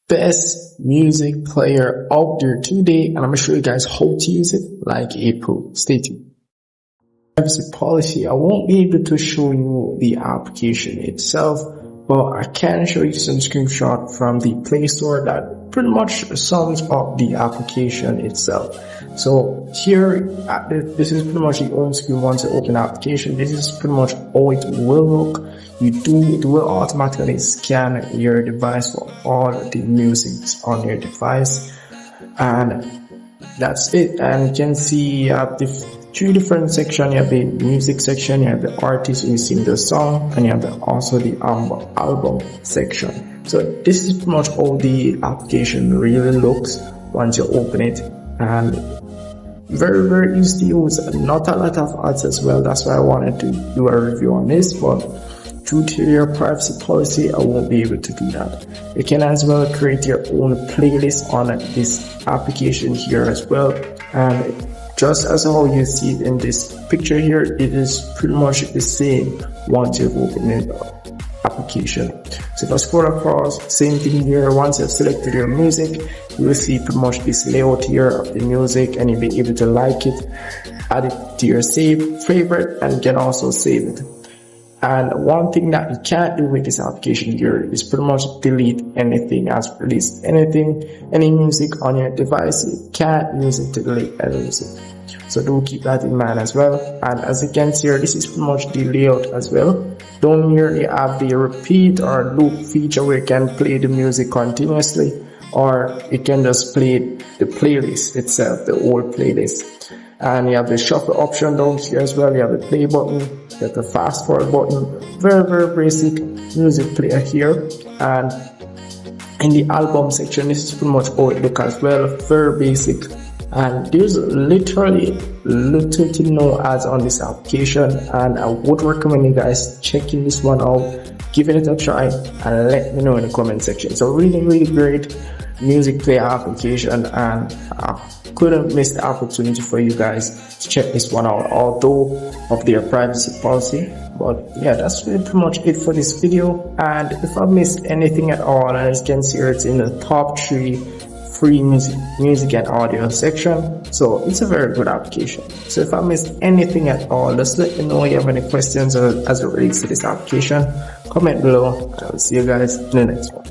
best music player out there today, and I'm gonna show you guys how to use it like a pro. Stay tuned. Privacy policy, I won't be able to show you the application itself, but I can show you some screenshot from the Play Store that pretty much sums up the application itself. So here, this is pretty much the home screen once you open the application. This is pretty much how it will look. It will automatically scan your device for all the music on your device, and that's it. And you can see you have the two different sections. You have the music section, you have the artist who is singing the song, and you have also the album section. So this is pretty much how the application really looks once you open it, and very, very easy to use. Not a lot of ads as well. That's why I wanted to do a review on this, but due to your privacy policy, I won't be able to do that. You can as well create your own playlist on this application here as well. And just as how you see it in this picture here, it is pretty much the same once you've opened the application. So if I scroll across, same thing here. Once you've selected your music, you will see pretty much this layout here of the music, and you'll be able to like it, add it to your favorite, and you can also save it. And one thing that you can't do with this application here is pretty much delete anything as released. Any music on your device, you can't use it to delete any music. So do keep that in mind as well. And as you can see here, this is pretty much the layout as well. Down here you have the repeat or loop feature where you can play the music continuously, or you can just play the playlist itself, the whole playlist. And you have the shuffle option down here as well. You have the play button, you have the fast forward button. Very, very basic music player here. And in the album section, this is pretty much how it looks as well. Very basic. And there's literally little to no ads on this application, and I would recommend you guys checking this one out, giving it a try, and let me know in the comment section. So really, really great music player application, and couldn't miss the opportunity for you guys to check this one out, although of their privacy policy. But yeah, that's really pretty much it for this video. And if I missed anything at all, as you can see here, it's in the top 3 free music and audio section. So it's a very good application. So if I missed anything at all, just let me know if you have any questions as it relates to this application. Comment below, and I'll see you guys in the next one.